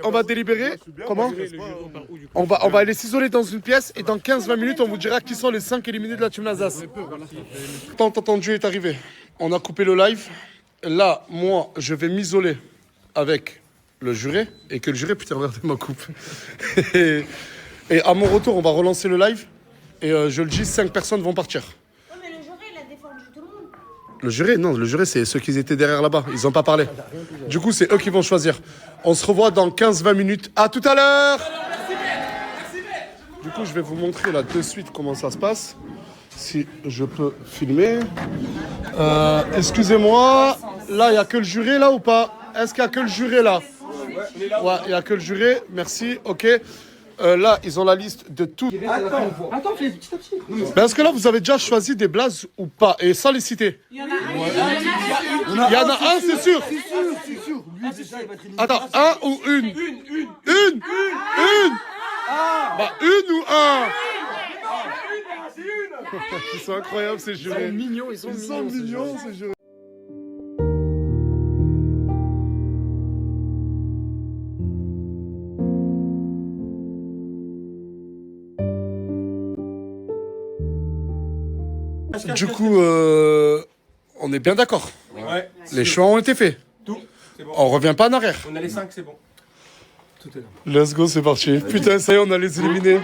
On va délibérer. Comment? On va aller s'isoler dans une pièce et dans 15-20 minutes, on vous dira qui sont les 5 éliminés de la team Alsace. Tant attendu est arrivé. On a coupé le live. Là, moi, je vais m'isoler avec le juré et que le juré, putain, regardez ma coupe. et à mon retour, on va relancer le live et je le dis, 5 personnes vont partir. Non, mais le juré, il a défendu tout le monde. Le juré, non, le juré, c'est ceux qui étaient derrière là-bas. Ils n'ont pas parlé. Du coup, c'est eux qui vont choisir. On se revoit dans 15-20 minutes. À tout à l'heure. Du coup, je vais vous montrer là de suite comment ça se passe. Si je peux filmer. Excusez-moi. Là, il n'y a que le juré là ou pas? Est-ce qu'il n'y a que le juré là? Ouais, il n'y a que le juré. Merci. Ok. Là, ils ont la liste de tout. Attends, fais petit à petit. Mais est-ce que là, vous avez déjà choisi des blazes ou pas? Et sans les citer. Il y en a un. Il y en a un, c'est sûr. C'est sûr. Lui, déjà, il va être éliminé. Attends, un ou une? Une. Bah, une ou un? Ils sont incroyables, ces jurés. Ils sont mignons, ces jurés. Du coup, on est bien d'accord. Ouais. Les choix ont été faits. Tout. C'est bon. On revient pas en arrière. On a les 5, c'est bon. Tout est là. Let's go, c'est parti. Putain, ça y est, on a les éliminés.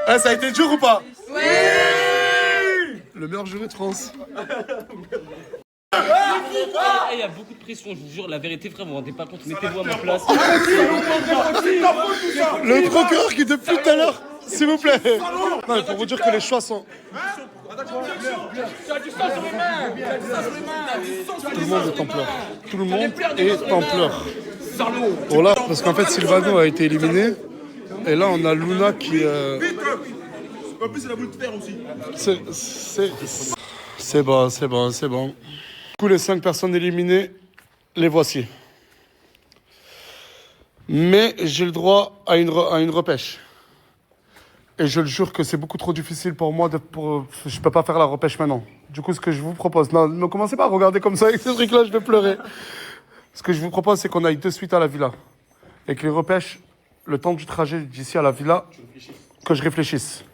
Ah, ça a été dur ou pas? Oui. Le meilleur juré de France. Il y a beaucoup de pression, je vous jure, la vérité, frère, vous vous rendez pas compte, mettez-vous à ma place. Le procureur qui depuis tout à l'heure, s'il vous plaît. Non, mais pour vous dire que les choix sont... Tout le monde est en pleurs. Tout le monde est en pleurs. Voilà, parce qu'en fait, Silvano a été éliminé. Et là, on a Luna qui... En plus, il a voulu te faire aussi. C'est bon, c'est bon, c'est bon. Du coup, les 5 personnes éliminées, les voici. Mais j'ai le droit à une repêche. Et je le jure que c'est beaucoup trop difficile pour moi je peux pas faire la repêche maintenant. Du coup, ce que je vous propose... Non, ne commencez pas à regarder comme ça avec ce truc-là, je vais pleurer. Ce que je vous propose, c'est qu'on aille de suite à la villa. Et que les repêches, le temps du trajet d'ici à la villa, que je réfléchisse.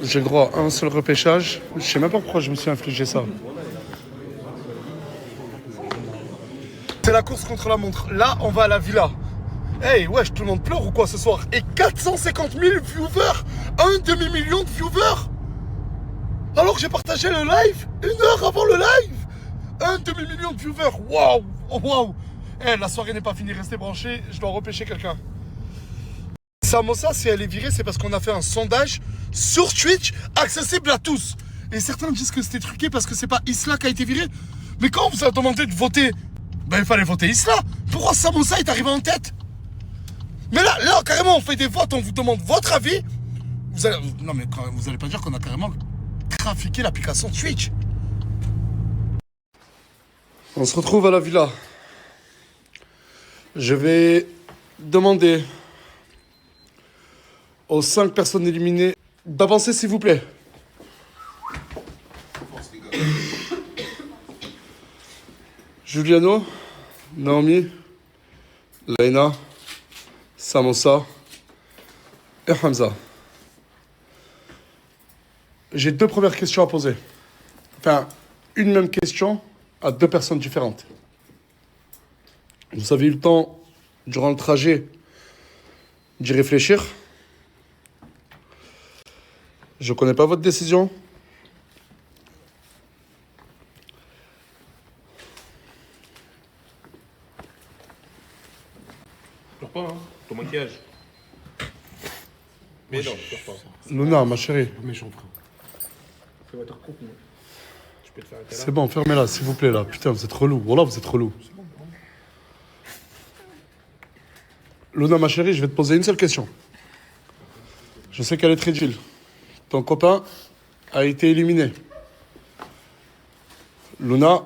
J'ai le droit à un seul repêchage. Je sais même pas pourquoi je me suis infligé ça. C'est la course contre la montre. Là, on va à la villa. Hey, wesh, tout le monde pleure ou quoi ce soir? Et 450 000 viewers, 1,5 million de viewers. Alors que j'ai partagé le live 1 heure avant le live. 1,5 million de viewers. Waouh, waouh. Eh, la soirée n'est pas finie, restez branchés. Je dois repêcher quelqu'un. Samosa, si elle est virée, c'est parce qu'on a fait un sondage sur Twitch accessible à tous. Et certains disent que c'était truqué parce que c'est pas Isla qui a été viré. Mais quand on vous a demandé de voter, ben il fallait voter Isla. Pourquoi Samosa est arrivé en tête? Mais là, carrément, on fait des votes, on vous demande votre avis. Non, mais vous allez pas dire qu'on a carrément trafiqué l'application Twitch. On se retrouve à la villa. Je vais demander aux 5 personnes éliminées d'avancer, s'il vous plaît. Juliano, Naomi, Laina, Samosa et Hamza. J'ai 2 premières questions à poser. Enfin, une même question à 2 personnes différentes. Vous avez eu le temps, durant le trajet, d'y réfléchir. Je ne connais pas votre décision. Pleure pas, hein. Ton maquillage. Mais non, pleure pas. Luna, ma chérie. Méchant, frère. C'est votre couple, non? Tu peux te faire un câlin. C'est bon, fermez-la, s'il vous plaît, là. Putain, vous êtes relou. Voilà, vous êtes relou. Luna, ma chérie, je vais te poser une seule question. Je sais qu'elle est très difficile. Ton copain a été éliminé. Luna,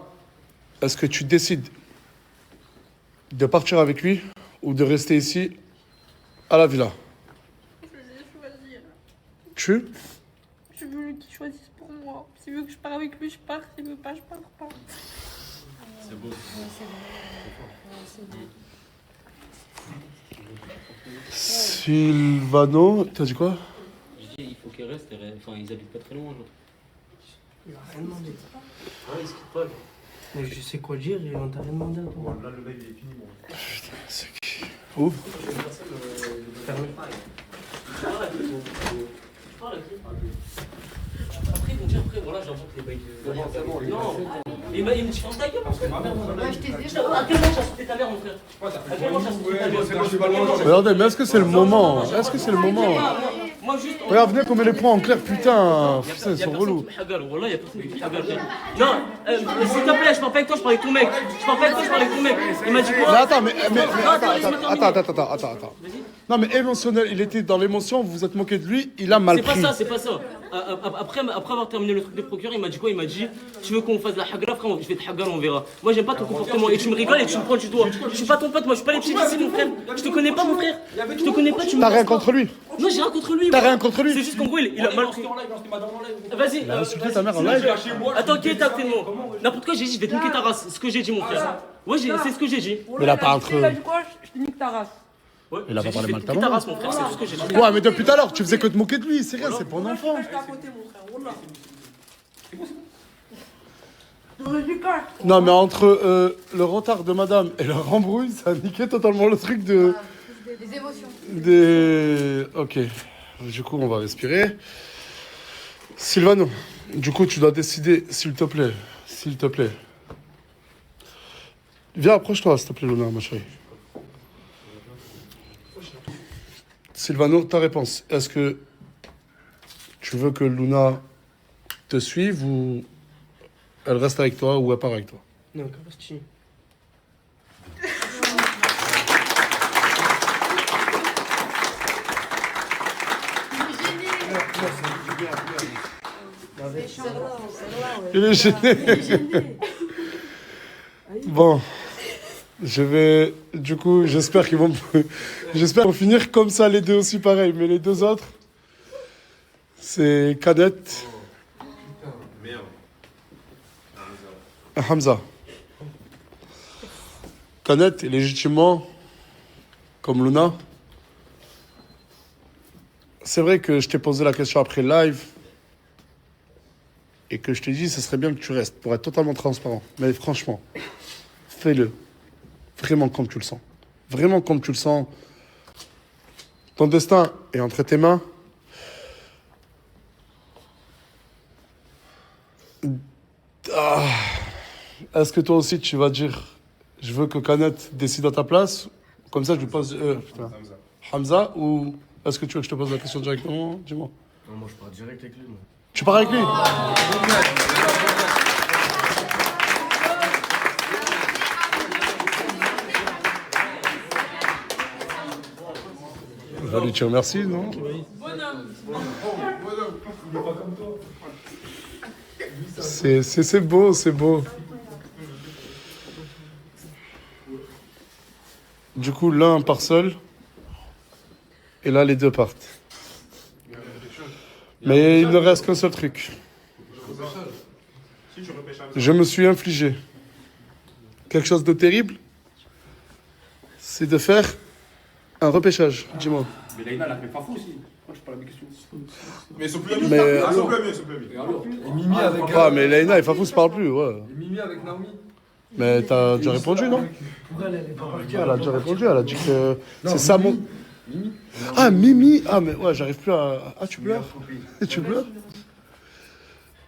est-ce que tu décides de partir avec lui ou de rester ici à la villa? Je vais choisir. Tu Je veux le qu'il choisisse pour moi. S'il veut que je parte avec lui, je pars. S'il veut pas, je pars pas. C'est beau. Sylvano, t'as dit quoi? Je dis, il faut qu'elle reste. Enfin, ils habitent pas très loin, genre. Il a rien demandé. Ah, ils se quittent pas, genre. Mais je sais quoi dire, on t'a rien demandé à toi. Là, le live il est fini. Bon. Putain, c'est qui? Ouf. Après, ils vont dire, après, voilà, j'invente les bails de. Non, il me dit, ferme ta gueule, mon frère. Ouais, je t'ai dit. À quel moment t'as sauté ta mère, mon frère? À quel moment t'as sauté ta mère? Regardez, mais est-ce que c'est le moment? Est-ce que c'est le moment? Moi, juste. Regarde, venez qu'on met les points en clair, putain. Putain, ils sont relous. Wallah, y'a personne qui me hagar. Non, s'il te plaît, je parle pas avec toi, je parle avec ton mec. Je parle pas avec toi, je parle avec ton mec. Il m'a dit quoi? Mais attends. Non, mais émotionnel, il était dans l'émotion, vous vous êtes moqué de lui, il a mal C'est pas pris. ça, c'est pas ça. Après avoir terminé le truc de procureur, il m'a dit quoi? Il m'a dit, tu veux qu'on fasse la hagra, frère, je vais te hagar, on verra. Moi, j'aime pas ton comportement et tu me rigoles et tu me prends du doigt. Je suis pas ton pote, moi, je suis pas les petits ici, mon frère. Je te connais pas, mon frère. Je te connais pas, tu me. T'as rien contre lui? Non, j'ai rien contre lui. T'as moi. rien contre lui? C'est juste qu'en gros, il a mal pris. Vas-y. Il a insulté ta mère en live. Attends, qui est à côté de moi? N'importe quoi, j'ai dit, je vais te niquer ta race. C'est ce que j'ai dit, mon frère. Ouais, c'est ce que j'ai dit. Mais là, pas entre. Il a dit quoi? Je te nique ta race. Ouais, Il a pas j'ai dit, parlé je mal vais de ta te niquer ta maman. race, mon frère. C'est tout ce que j'ai dit. Ouais, mais depuis tout à l'heure, tu faisais que te moquer de lui, c'est rien, c'est pour un enfant. J'étais à côté, mon frère. Wallah. J'aurais dû cacher. Non, mais entre le retard de madame et leur embrouille, ça a niqué totalement le truc de. Des émotions. Ok. Du coup, on va respirer. Sylvano, du coup, tu dois décider, s'il te plaît. S'il te plaît. Viens, approche-toi, s'il te plaît, Luna, ma chérie. Sylvano, ta réponse. Est-ce que tu veux que Luna te suive ou elle reste avec toi ou elle part avec toi? Non, Kabasti. Il est gêné. Bon, je vais. Du coup, j'espère qu'ils vont. J'espère qu'ils vont finir comme ça, les deux aussi pareil. Mais les deux autres, c'est Cadette. Hamza. Cadette, légitimement, comme Luna. C'est vrai que je t'ai posé la question après le live. Et que je t'ai dit, ce serait bien que tu restes, pour être totalement transparent. Mais franchement, fais-le. Vraiment comme tu le sens. Vraiment comme tu le sens. Ton destin est entre tes mains. Ah. Est-ce que toi aussi, tu vas dire, je veux que Canet décide à ta place? Comme ça, je lui pose... Hamza, ou est-ce que tu veux que je te pose la question directement? Dis-moi. Non, moi je pars direct avec lui. Moi. Tu pars avec lui? Je vais lui dire merci, non? C'est beau, c'est beau. Du coup, l'un part seul. Et là, les deux partent. Mais il ne reste qu'un seul truc. Je me suis infligé quelque chose de terrible. C'est de faire un repêchage. Dis-moi. Mais Laïna, elle a fait pas fou aussi. Moi, je parle à mes questions. Mais ils sont plus amis. Mais- Ils sont plus amis, ils sont plus amis. Et Mimi avec. Ah, mais Laïna et Fafou se parlent plus, ouais. Et Mimi avec Naomi. Mais t'as déjà répondu, non? Pour elle, elle est pas partie. Elle a déjà répondu, elle a dit que c'est ça mon... Ah, Mimi. Ah, mais ouais, j'arrive plus à... Ah, tu pleures? Tu pleures?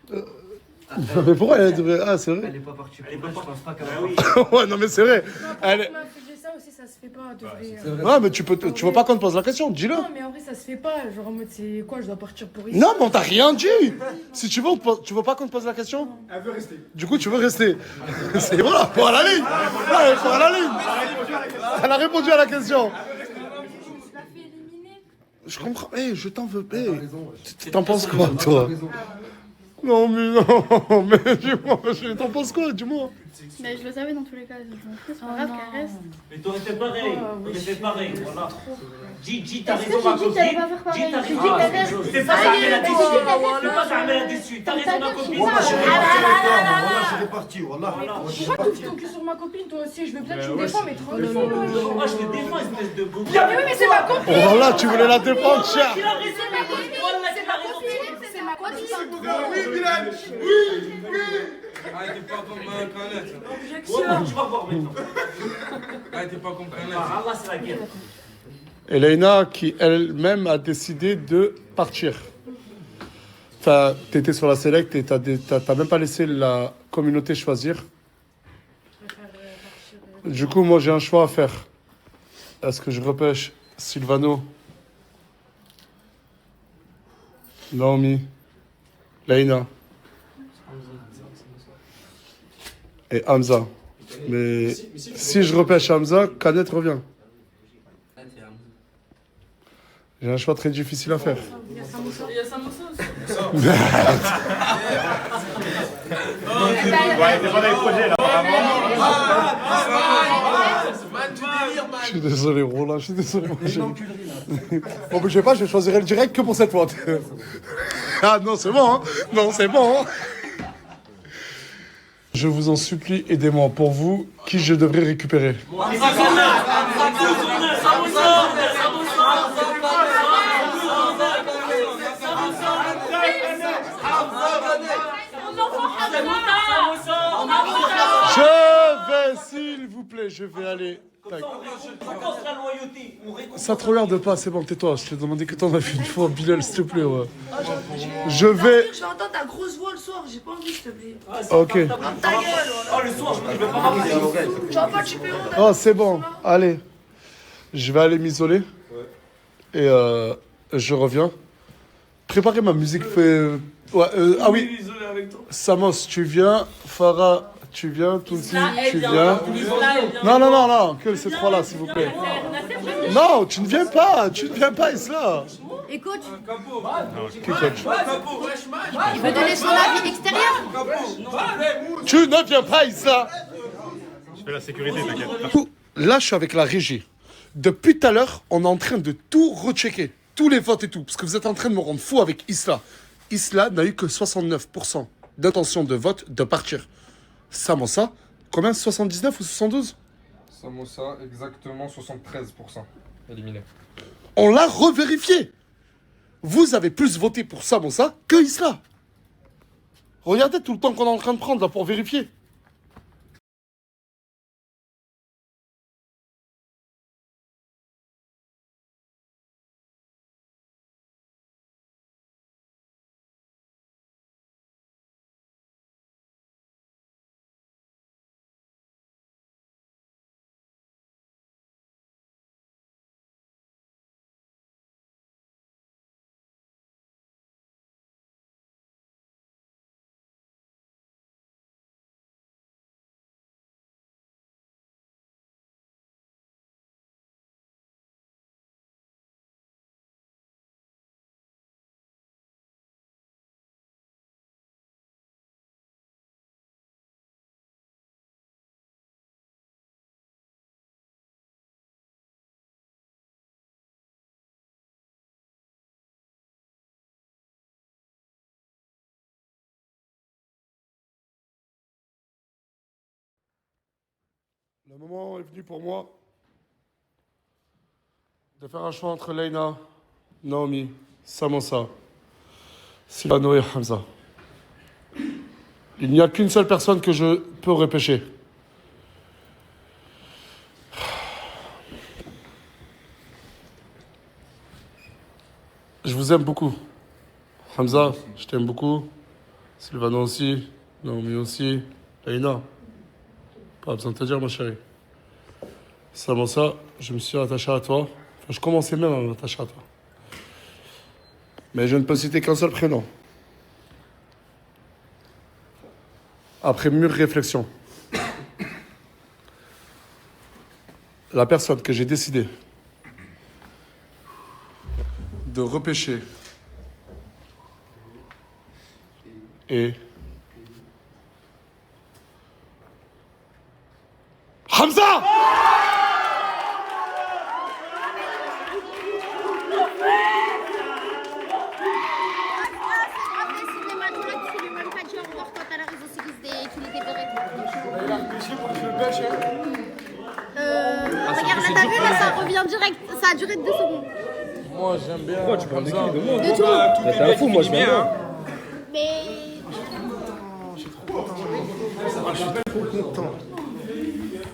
Mais pourquoi elle devrait... Ah, c'est vrai? Elle est pas partie. Je pense pas qu'elle Ouais, non, mais c'est vrai. Elle est... On m'a fait ça aussi, ça se fait pas. Ouais, mais tu veux pas qu'on te pose la question, dis-le. Non, mais en vrai, ça se fait pas. Genre en mode, c'est quoi, je dois partir pour ici. Non, mais on t'a rien dit. Si tu veux, tu veux pas qu'on te pose la question? Elle veut rester. Du coup, tu veux rester. C'est voilà, pour à la ligne. Ouais, pour à la ligne. Elle a répondu à la question. Je l'ai fait éliminer. Je comprends. Je t'en veux. T'en penses quoi, toi? Non, mais non, mais dis-moi, t'en penses quoi, dis-moi. Mais je le savais dans tous les cas, je m'en fous, c'est pas grave qu'elle reste. Mais t'aurais fait pareil. T'aurais fait pareil, voilà. Dis, t'as Est-ce raison, que ma j'ai dit qu'elle copine. va faire pareil? Dis, t'as J'ai dit raison. qu'elle reste. C'est pas ça qu'elle a déçu. C'est pas ça qu'elle a déçu. T'as raison, ma copine. Wallah, je l'ai parti, wallah. Pourquoi tu fais ton cul sur ma copine, toi aussi? Je veux bien que tu me défends, mais tranquille. Moi, je te défends, espèce de go. Mais oui, mais c'est ma copine! Oh là, tu voulais la défendre, cher. Il a raison, ma copine. Wallah, C'est il a ma raison. copine! C'est ma copine! Oui, Bilal. Oui. Ah, t'es pas comme Khaled. Wallah, tu vas voir maintenant. Ah, t'es pas comme Khaled. Ah, Allah, c'est la guerre. Elena qui elle-même a décidé de partir. Enfin, t'étais sur la select et t'as même pas laissé la communauté choisir. Du coup, moi j'ai un choix à faire. Est-ce que je repêche Silvano, Naomi, Leïna et Hamza? Mais si je repêche Hamza, Canet revient. J'ai un choix très difficile à faire. Il y a Samoussa aussi. Je suis désolé, Roland, je suis désolé. Bon, je sais pas, je choisirai le direct que pour cette fois. Ah non, c'est bon, hein. Non, c'est bon. Hein. Je vous en supplie, aidez-moi. Pour vous, qui je devrais récupérer? Je vais, s'il vous plaît, je vais aller. Tac. Ça te regarde pas, c'est bon, tais-toi. Je t'ai demandé que t'en as fait une fois, Bilal, s'il te plaît. Ouais. Je vais. Je vais entendre ta grosse voix le soir, j'ai pas envie, s'il te plaît. Ok. Ta gueule, Oh, le soir, je vais pas m'appeler. tu vas pas tuer Oh, c'est bon. Allez. Je vais aller m'isoler. Et je reviens. Préparez ma musique. Ouais, ah oui. Samos, tu viens. Farah, tu viens. Tounsi, tu viens. Non, que ces trois-là, s'il vous plaît. Non, tu ne viens pas. Tu ne viens pas, Isla. Écoute, Qui coach? il veut donner son avis extérieur. Tu ne viens pas, Isla. Je fais la sécurité, t'inquiète. Là, je suis avec la régie. Depuis tout à l'heure, on est en train de tout rechecker. Tous les votes et tout. Parce que vous êtes en train de me rendre fou avec Isla. Isla n'a eu que 69% d'intention de vote de partir. Samosa, combien? 79 ou 72? Samosa, exactement 73% éliminé. On l'a revérifié. Vous avez plus voté pour Samosa que Isla. Regardez tout le temps qu'on est en train de prendre là pour vérifier. Le moment est venu pour moi de faire un choix entre Leïna, Naomi, Samosa, Silvano et Hamza. Il n'y a qu'une seule personne que je peux repêcher. Je vous aime beaucoup. Hamza, je t'aime beaucoup. Silvano aussi. Naomi aussi. Leïna. Pas besoin de te dire, ma chérie. Samosa, je me suis attaché à toi. Enfin, je commençais même à m'attacher à toi. Mais je ne peux citer qu'un seul prénom. Après mûre réflexion, la personne que j'ai décidé de repêcher Et Hamza! Regarde, là, t'as vu, là, ça revient direct. Ça a duré 2 secondes. Moi, j'aime bien. Pourquoi tu parles de qui? De moi? De tout. Mais t'es un fou, moi je viens bien. Mais.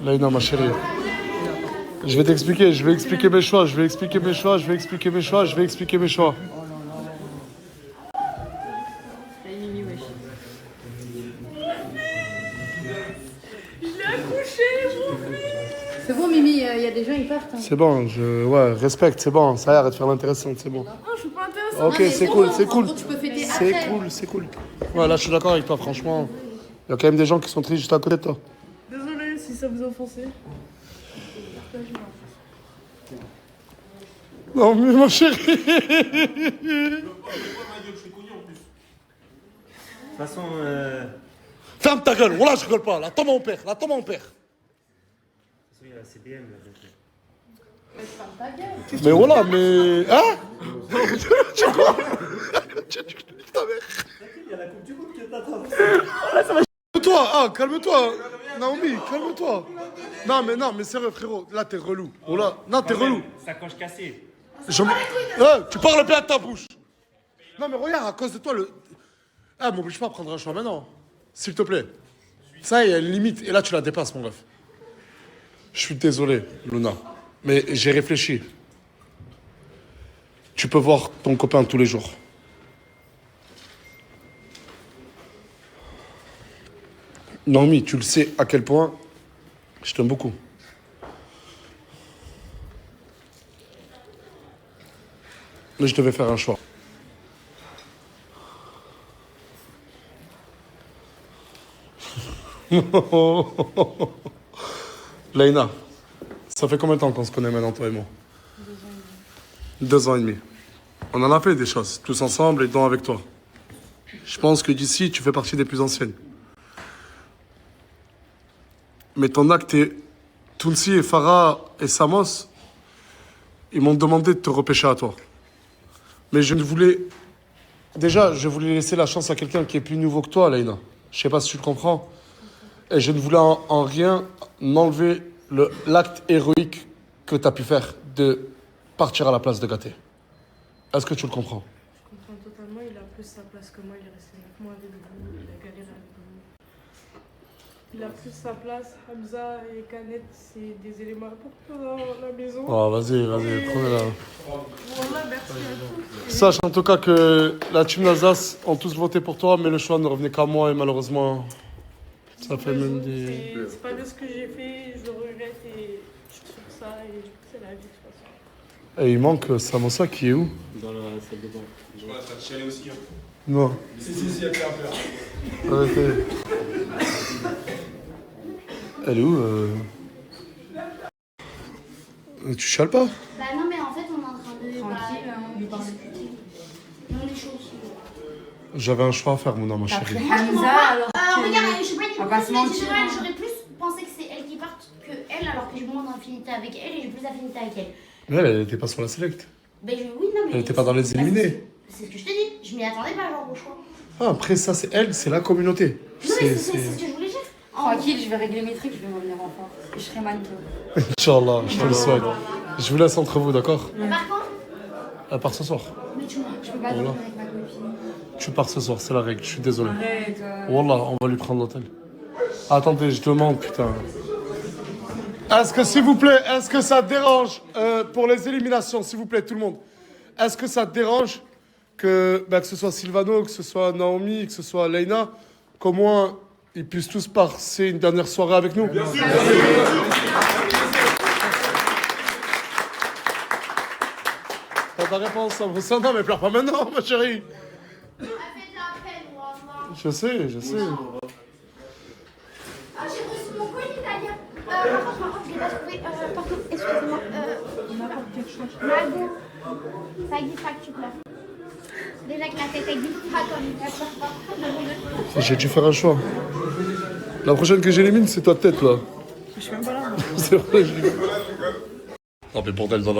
Laïna, ma chérie. Je vais t'expliquer, je vais expliquer mes choix, je vais expliquer mes choix, je vais expliquer mes choix, je vais expliquer mes choix. C'est bon, Mimi, il y a des gens, ils partent. Hein. C'est bon, ouais, respecte, c'est bon, ça y est, arrête de faire l'intéressante, c'est bon. Non, je suis pas intéressante. Ok, c'est cool, c'est cool. Tu peux fêter C'est après. cool, c'est cool. Ouais, là, je suis d'accord avec toi, franchement. Il y a quand même des gens qui sont tristes juste à côté de toi. Désolée si ça vous a offensé. Non, mais ma chérie. De toute façon, Ferme ta gueule, voilà, je rigole pas. Là, tombe mon père, là, tombe mon père. il y a la CDM là. Mais voilà, mais. Hein? Tu quoi? Tu ta mère. Il y a la Coupe du Monde qui t'attend. Calme-toi, ah, calme-toi. Naomi, calme-toi. Non, mais sérieux, frérot, là, t'es relou. Oh là, non, t'es relou. Sacoche cassée. Tu parles bien de ta bouche. Non, mais regarde, à cause de toi, le. Ah, m'oblige pas à prendre un choix maintenant. S'il te plaît. Ça, il y a une limite. Et là, tu la dépasses, mon ref. Je suis désolé, Luna. Mais j'ai réfléchi. Tu peux voir ton copain tous les jours. Naomi, tu le sais à quel point je t'aime beaucoup. Mais je devais faire un choix. Laïna, ça fait combien de temps qu'on se connaît maintenant, toi et moi? 2 ans et demi. On en a fait des choses, tous ensemble et dont avec toi. Je pense que d'ici, tu fais partie des plus anciennes. Mais ton acte est... Tounsi et Farah et Samos, ils m'ont demandé de te repêcher à toi. Mais je ne voulais... Déjà, je voulais laisser la chance à quelqu'un qui est plus nouveau que toi, Laïna. Je sais pas si tu le comprends. Et je ne voulais en rien enlever l'acte héroïque que tu as pu faire de partir à la place de Gaté. Est-ce que tu le comprends? Je comprends totalement, il a plus sa place que moi, il est resté 9 mois avec vous, il a galéré avec vous. Il a plus sa place, Hamza et Kanet, c'est des éléments importants dans la maison. Oh, vas-y, prenez-la. Voilà, merci à tous. Sache en tout cas que la team d'Alsace ont tous voté pour toi, mais le choix ne revenait qu'à moi et malheureusement, ça fait même des... C'est pas bien ce que j'ai fait, je le regrette et je trouve ça et c'est la vie de toute façon. Et il manque Samosa qui est où? Dans la salle de bain. Je vois, ça te chialait aussi. Hein. Non. Si, elle fait un peu. Arrêtez. Elle est où Tu chiales pas? Bah non, mais en fait, on est en train de. Tranquille, discuter. Et on est chaud aussi. J'avais un choix à faire, mon ma chérie. Hamza, alors Regarde, je sais pas, on va pas se mentir, hein. j'aurais plus pensé que c'est elle qui parte que elle, alors que j'ai moins d'affinité avec elle et j'ai plus d'affinité avec elle. Mais elle était pas sur la select. Ben oui, non, mais. Elle était pas dans les éliminés. C'est ce que je te dis, je m'y attendais pas, genre, au choix. Ah, après, ça, c'est elle, c'est la communauté. Non, mais c'est ce que je voulais dire. Tranquille, je vais régler mes trucs, je vais revenir en force. Et je serai mannequin. Inch'Allah, je te le souhaite. Je vous laisse entre vous, d'accord? Par contre, Elle part ce soir. mais tu vois, Je peux pas dormir avec ma copine. Tu pars ce soir, c'est la règle, je suis désolé. Arrête. Wallah, on va lui prendre l'hôtel. Attendez, je demande, putain. Est-ce que, s'il vous plaît, est-ce que ça te dérange pour les éliminations, s'il vous plaît, tout le monde? Est-ce que ça te dérange que ce soit Silvano, que ce soit Naomi, que ce soit Leïna, qu'au moins ils puissent tous passer une dernière soirée avec nous? Bien sûr. T'as ta réponse, ça? Non, mais pleure pas maintenant, ma chérie. elle fait de la peine, moi. Je sais, je sais. Ah, j'ai reçu mon colis italien. Par contre, je l'ai pas trouvé. Pardon, excusez-moi. N'importe quelle chose. Mago. Ça existe pas que tu pleures. Déjà que la tête existe pas comme ça pleure pas. J'ai dû faire un choix. La prochaine que j'élimine, c'est ta tête là. Je suis même pas là. C'est vrai, je l'ai. Non mais bordel, non,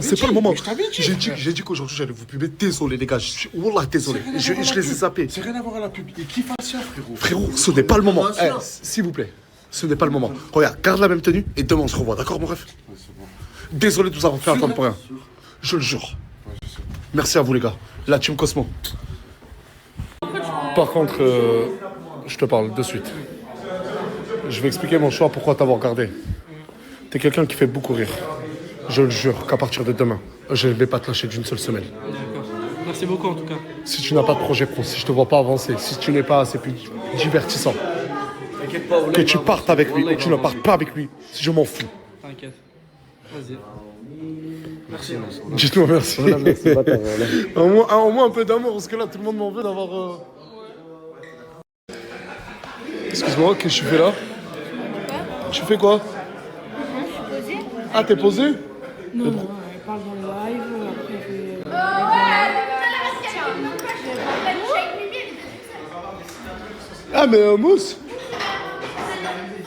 c'est pas le moment. J'ai dit qu'aujourd'hui j'allais vous puber. Désolé les gars, je suis wallah désolé. Je les ai zappés. C'est rien à voir à la pub. Et qui fasse ça, frérot? Frérot, ce n'est pas le moment. S'il vous plaît, ce n'est pas le moment. Regarde, garde la même tenue et demain on se revoit, d'accord mon ref? Désolé de vous avoir fait attendre pour rien. Je le jure. Merci à vous les gars. La team Cosmo. Par contre, je te parle de suite. Je vais expliquer mon choix, pourquoi t'avoir gardé. T'es quelqu'un qui fait beaucoup rire. Je le jure qu'à partir de demain, je ne vais pas te lâcher d'une seule semaine. D'accord. Merci beaucoup en tout cas. Si tu n'as pas de projet pro, si je te vois pas avancer, si tu n'es pas assez plus divertissant, T'inquiète pas, que tu partes avec lui ou que tu ne partes pas avec lui, si je m'en fous. T'inquiète. Vas-y. Merci. Dites-moi merci. Au moins un peu d'amour, parce que là, tout le monde m'en veut d'avoir... Excuse-moi, qu'est-ce que tu fais là? Tu fais quoi? Je suis posée. Ah, t'es posé? Non, elle parle dans le live, après elle fait... Ah, mais Mousse,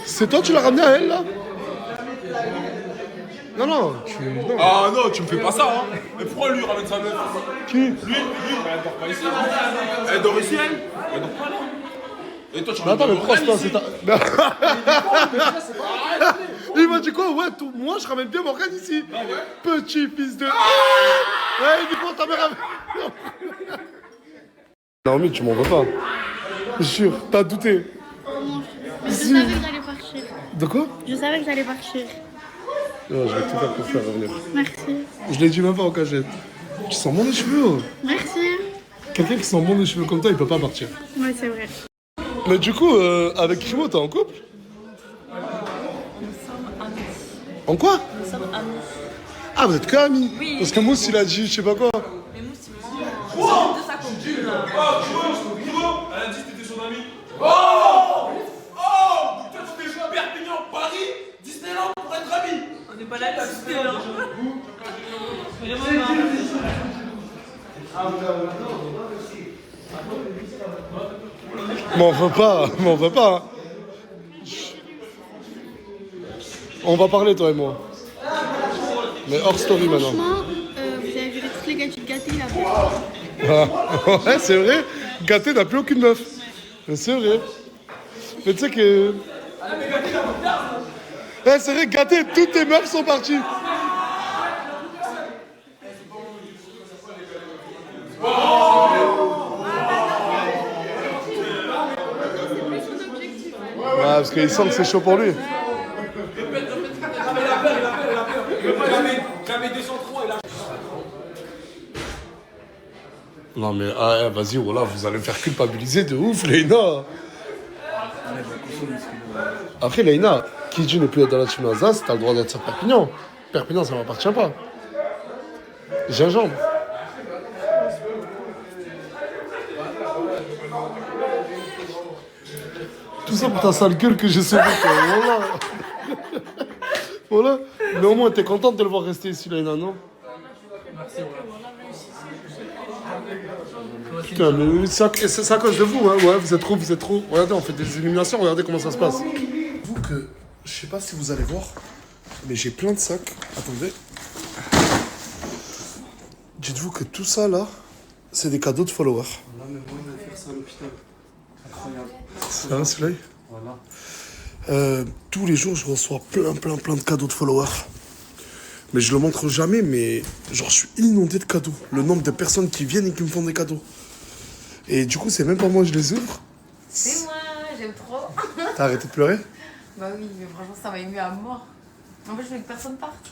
c'est toi, tu l'as ramené à elle, là? Non, non, non. Ah non, tu me fais pas ça, hein. Mais pourquoi lui ramène sa meuf? Qui? Lui, elle dort pas ici. Elle dort ici, elle? Elle dort pas là. Et toi, tu Mais attends, mais pourquoi c'est toi, ici. c'est ta... Il m'a dit quoi? Ouais, moi, je ramène bien Morgane ici. Petit fils de... Ouais, dis quoi, ta mère a... Naomi, tu m'en veux pas. Jure, t'as douté. Je savais que j'allais partir. De quoi? Je savais que j'allais partir. Non, je vais tout faire pour faire revenir. Merci. Je l'ai dit même pas en cachette. Tu sens bon les cheveux. Merci. Quelqu'un qui sent bon les cheveux comme toi, il peut pas partir. Ouais, c'est vrai. Mais du coup, avec Kimo, t'es en couple? En quoi? Nous sommes amis. Ah, vous êtes que amis? Oui. Parce que Mousse, il a dit, je sais pas quoi. Mais Mousse, il ment. C'est de sa copine. Là. Elle a dit que t'étais son ami. Oh! Toi, tu fais jouer à Perpignan, Paris, Disneyland pour être ami. On n'est pas là à Disneyland. Vraiment M'en veux pas. Hein. On va parler, toi et moi. Mais hors story maintenant. Franchement, vous avez viré toutes les gâteaux gâtés là. Ah, ouais, c'est vrai. Gâté n'a plus aucune meuf. C'est vrai. Mais tu sais que... Ouais, c'est vrai, Gâté, toutes tes meufs sont parties. Ouais, parce qu'il sent que c'est chaud pour lui. Non mais vas-y, voilà, vous allez me faire culpabiliser de ouf, Leïna. Après, Leïna, qui dit ne plus être dans la team Alsace, t'as le droit d'être sur Perpignan. Perpignan, ça m'appartient pas. Gingembre. Tout ça pour ta sale gueule que j'ai sauvée, quoi. Voilà. Voilà. Mais au moins, t'es contente de le voir rester ici, Leïna, non? Putain, mais c'est à cause de vous, hein. Ouais, vous êtes trop. Regardez, on fait des éliminations, regardez comment ça se passe. Vous que, je sais pas si vous allez voir, mais j'ai plein de sacs. Attendez. Dites-vous que tout ça là, c'est des cadeaux de followers. Là, mais moi, on va faire ça à l'hôpital. Incroyable. C'est un soleil. Voilà. Tous les jours, je reçois plein de cadeaux de followers. Mais je le montre jamais, mais genre, je suis inondé de cadeaux. Le nombre de personnes qui viennent et qui me font des cadeaux. Et du coup, c'est même pas moi, je les ouvre. C'est moi, j'aime trop. T'as arrêté de pleurer? Bah oui, mais franchement, ça m'a ému à mort. En fait, je voulais que personne parte.